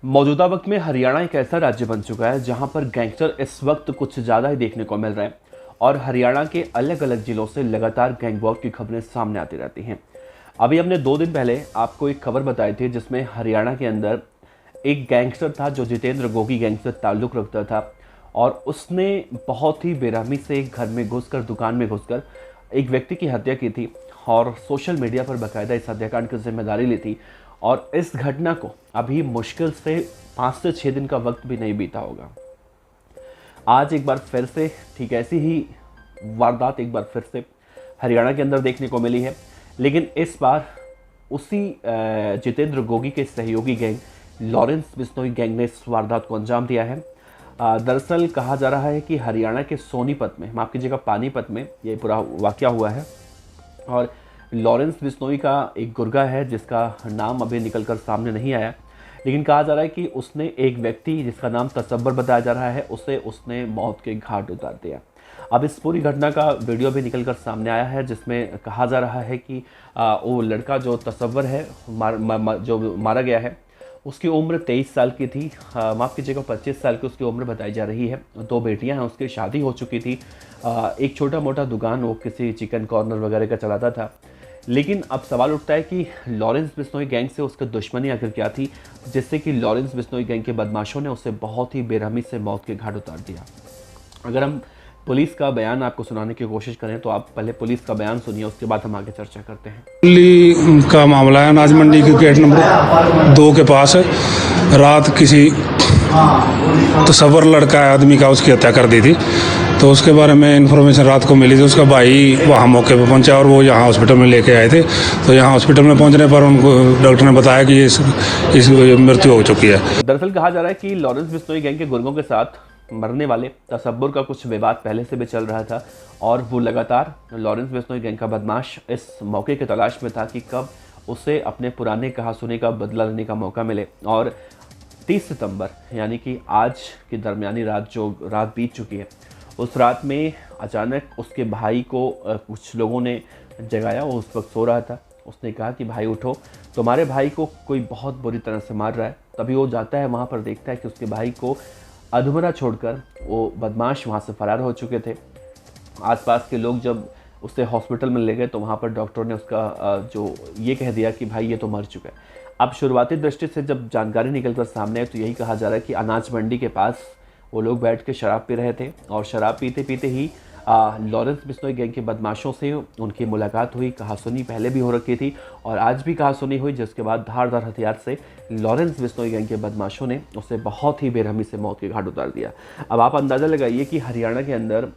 मौजूदा वक्त में हरियाणा एक ऐसा राज्य बन चुका है जहां पर गैंगस्टर इस वक्त कुछ ज़्यादा ही देखने को मिल रहे हैं और हरियाणा के अलग अलग जिलों से लगातार गैंग वॉर की खबरें सामने आती रहती हैं। अभी हमने 2 दिन पहले आपको एक खबर बताई थी जिसमें हरियाणा के अंदर एक गैंगस्टर था जो जितेंद्र गोगी गैंग से ताल्लुक़ रखता था और उसने बहुत ही बेरहमी से एक घर में घुसकर, दुकान में घुसकर एक व्यक्ति की हत्या की थी और सोशल मीडिया पर बाकायदा इस हत्याकांड की जिम्मेदारी ली थी। और इस घटना को अभी मुश्किल से 5 से 6 दिन का वक्त भी नहीं बीता होगा। आज एक बार फिर से ठीक ऐसी ही वारदात एक बार फिर से हरियाणा के अंदर देखने को मिली है, लेकिन इस बार उसी जितेंद्र गोगी के सहयोगी गैंग लॉरेंस बिश्नोई गैंग ने इस वारदात को अंजाम दिया है। दरअसल कहा जा रहा है कि हरियाणा के सोनीपत में, माफ़ कीजिएगा पानीपत में ये पूरा वाक़या हुआ है और लॉरेंस बिश्नोई का एक गुर्गा है जिसका नाम अभी निकल कर सामने नहीं आया, लेकिन कहा जा रहा है कि उसने एक व्यक्ति जिसका नाम तसब्बर बताया जा रहा है उसने मौत के घाट उतार दिया। अब इस पूरी घटना का वीडियो भी निकल कर सामने आया है जिसमें कहा जा रहा है कि वो लड़का जो तसव्वर है जो मारा गया है उसकी उम्र 23 साल की थी। माफ़ कीजिएगा 25 साल की उसकी उम्र बताई जा रही है। 2 बेटियां हैं, उसकी शादी हो चुकी थी। एक छोटा मोटा दुकान वो किसी चिकन कॉर्नर वगैरह का चलाता था। लेकिन अब सवाल उठता है कि लॉरेंस बिश्नोई गैंग से उसकी दुश्मनी आखिर क्या थी जिससे कि लॉरेंस बिश्नोई गैंग के बदमाशों ने उसे बहुत ही बेरहमी से मौत के घाट उतार दिया। अगर हम पुलिस का बयान आपको सुनाने की कोशिश करें तो आप पहले पुलिस का बयान सुनिए, उसके बाद हम आगे चर्चा करते हैं। दिल्ली का मामला है। अनाज मंडी के गेट नंबर 2 के पास रात किसी तसव्वुर लड़का आदमी का उसकी हत्या कर दी थी। तो उसके बारे में इन्फॉर्मेशन रात को मिली थी। उसका भाई वहाँ मौके पर पहुंचा और वो यहाँ हॉस्पिटल में लेके आए थे। तो यहाँ हॉस्पिटल में पहुंचने पर उनको डॉक्टर ने बताया कि इस मृत्यु हो चुकी है। दरअसल कहा जा रहा है कि लॉरेंस बिश्नोई गैंग के गुर्गों के साथ मरने वाले तसब्बुर का कुछ विवाद पहले से भी चल रहा था और वो लगातार लॉरेंस बिश्नोई गैंग का बदमाश इस मौके की तलाश में था कि कब उसे अपने पुराने कहासुनी का बदला लेने का मौका मिले। और 30 सितंबर यानी कि आज की दरमियानी रात जो रात बीत चुकी है, उस रात में अचानक उसके भाई को कुछ लोगों ने जगाया। वो उस वक्त सो रहा था। उसने कहा कि भाई उठो, तुम्हारे भाई को कोई बहुत बुरी तरह से मार रहा है। तभी वो जाता है वहाँ पर, देखता है कि उसके भाई को अधमरा छोड़कर वो बदमाश वहाँ से फरार हो चुके थे। आसपास के लोग जब उसे हॉस्पिटल में ले गए तो वहाँ पर डॉक्टर ने उसका जो ये कह दिया कि भाई ये तो मर चुका है। अब शुरुआती दृष्टि से जब जानकारी निकल कर सामने आई तो यही कहा जा रहा है कि अनाज मंडी के पास वो लोग बैठ के शराब पी रहे थे और शराब पीते पीते ही लॉरेंस बिश्नोई गैंग के बदमाशों से उनकी मुलाकात हुई। कहासुनी पहले भी हो रखी थी और आज भी कहासुनी हुई, जिसके बाद धारदार हथियार से लॉरेंस बिश्नोई गैंग के बदमाशों ने उसे बहुत ही बेरहमी से मौत के घाट उतार दिया। अब आप अंदाज़ा लगाइए कि हरियाणा के अंदर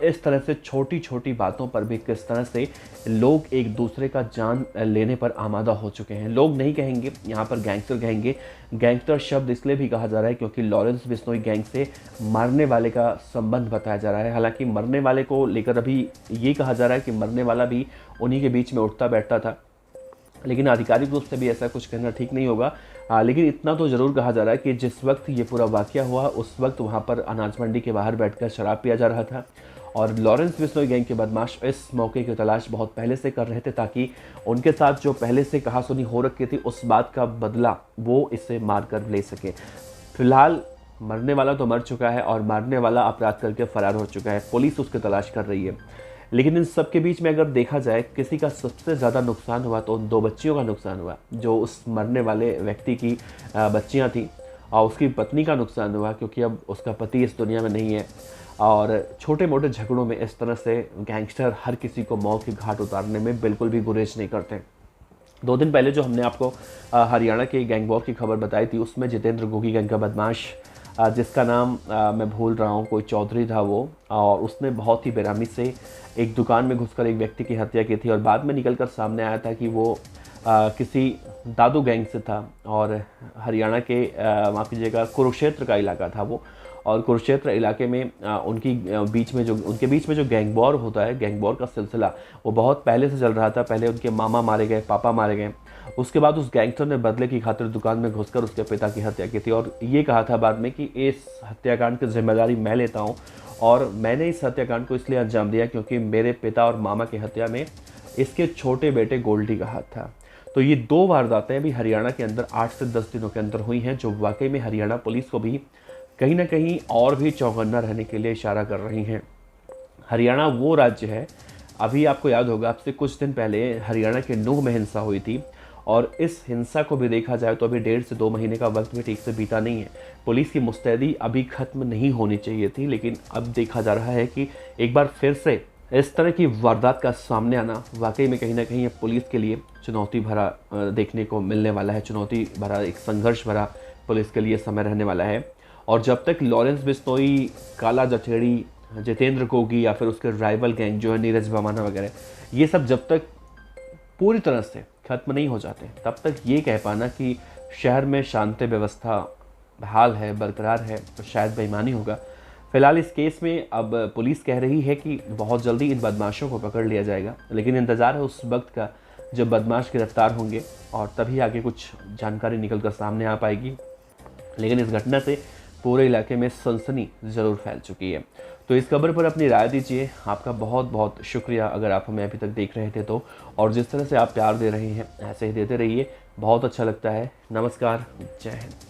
इस तरह से छोटी छोटी बातों पर भी किस तरह से लोग एक दूसरे का जान लेने पर आमादा हो चुके हैं। लोग नहीं कहेंगे, यहाँ पर गैंगस्टर कहेंगे। गैंगस्टर शब्द इसलिए भी कहा जा रहा है क्योंकि लॉरेंस बिश्नोई गैंग से मरने वाले का संबंध बताया जा रहा है। हालांकि मरने वाले को लेकर अभी ये कहा जा रहा है कि मरने वाला भी उन्हीं के बीच में उठता बैठता था, लेकिन आधिकारिक रूप से भी ऐसा कुछ कहना ठीक नहीं होगा। लेकिन इतना तो ज़रूर कहा जा रहा है कि जिस वक्त ये पूरा वाक़या हुआ उस वक्त वहाँ पर अनाज मंडी के बाहर बैठकर शराब पिया जा रहा था और लॉरेंस बिश्नोई गैंग के बदमाश इस मौके की तलाश बहुत पहले से कर रहे थे ताकि उनके साथ जो पहले से कहासुनी हो रखी थी उस बात का बदला वो इससे मार कर ले सके। फिलहाल मरने वाला तो मर चुका है और मारने वाला अपराध करके फरार हो चुका है। पुलिस उसकी तलाश कर रही है। लेकिन इन सब के बीच में अगर देखा जाए किसी का सबसे ज़्यादा नुकसान हुआ तो उन 2 बच्चियों का नुकसान हुआ जो उस मरने वाले व्यक्ति की बच्चियां थीं, और उसकी पत्नी का नुकसान हुआ क्योंकि अब उसका पति इस दुनिया में नहीं है। और छोटे मोटे झगड़ों में इस तरह से गैंगस्टर हर किसी को मौत के घाट उतारने में बिल्कुल भी गुरेज नहीं करते। 2 दिन पहले जो हमने आपको हरियाणा के गैंग वॉर की खबर बताई थी उसमें जितेंद्र गोगी गैंग का बदमाश जिसका नाम मैं भूल रहा हूँ, कोई चौधरी था वो, और उसने बहुत ही बेरहमी से एक दुकान में घुसकर एक व्यक्ति की हत्या की थी और बाद में निकल कर सामने आया था कि वो किसी दादू गैंग से था और हरियाणा के माफ़ कीजिएगा कुरुक्षेत्र का इलाका था वो। और कुरुक्षेत्र इलाके में उनके बीच में जो गैंग वॉर होता है, गैंग वॉर का सिलसिला वो बहुत पहले से चल रहा था। पहले उनके मामा मारे गए, पापा मारे गए। उसके बाद उस गैंगस्टर ने बदले की खातिर दुकान में घुसकर उसके पिता की हत्या की थी और ये कहा था बाद में कि इस हत्याकांड की जिम्मेदारी मैं लेता हूँ और मैंने इस हत्याकांड को इसलिए अंजाम दिया क्योंकि मेरे पिता और मामा की हत्या में इसके छोटे बेटे गोल्डी का हाथ था। तो ये 2 वारदातें अभी हरियाणा के अंदर 8 से 10 दिनों के अंदर हुई हैं, जो वाकई में हरियाणा पुलिस को भी कहीं ना कहीं और भी चौकन्ना रहने के लिए इशारा कर रही हैं। हरियाणा वो राज्य है, अभी आपको याद होगा आपसे कुछ दिन पहले हरियाणा के नूह में हिंसा हुई थी, और इस हिंसा को भी देखा जाए तो अभी 1.5 से 2 महीने का वक्त भी ठीक से बीता नहीं है। पुलिस की मुस्तैदी अभी ख़त्म नहीं होनी चाहिए थी, लेकिन अब देखा जा रहा है कि एक बार फिर से इस तरह की वारदात का सामने आना वाकई में कहीं ना कहीं पुलिस के लिए चुनौती भरा देखने को मिलने वाला है, चुनौती भरा, एक संघर्ष भरा पुलिस के लिए समय रहने वाला है। और जब तक लॉरेंस बिश्नोई, काला जठेड़ी, जितेंद्र गोगी या फिर उसके राइवल गैंग जो है नीरज भमाना वगैरह, ये सब जब तक पूरी तरह से खत्म नहीं हो जाते, तब तक ये कह पाना कि शहर में शांति व्यवस्था बहाल है, बरकरार है, तो शायद बेईमानी होगा। फिलहाल इस केस में अब पुलिस कह रही है कि बहुत जल्दी इन बदमाशों को पकड़ लिया जाएगा, लेकिन इंतज़ार है उस वक्त का जब बदमाश गिरफ्तार होंगे और तभी आगे कुछ जानकारी निकल कर सामने आ पाएगी। लेकिन इस घटना से पूरे इलाके में सनसनी ज़रूर फैल चुकी है। तो इस खबर पर अपनी राय दीजिए। आपका बहुत बहुत शुक्रिया अगर आप हमें अभी तक देख रहे थे तो, और जिस तरह से आप प्यार दे रहे हैं ऐसे ही देते रहिए, बहुत अच्छा लगता है। नमस्कार, जय हिंद।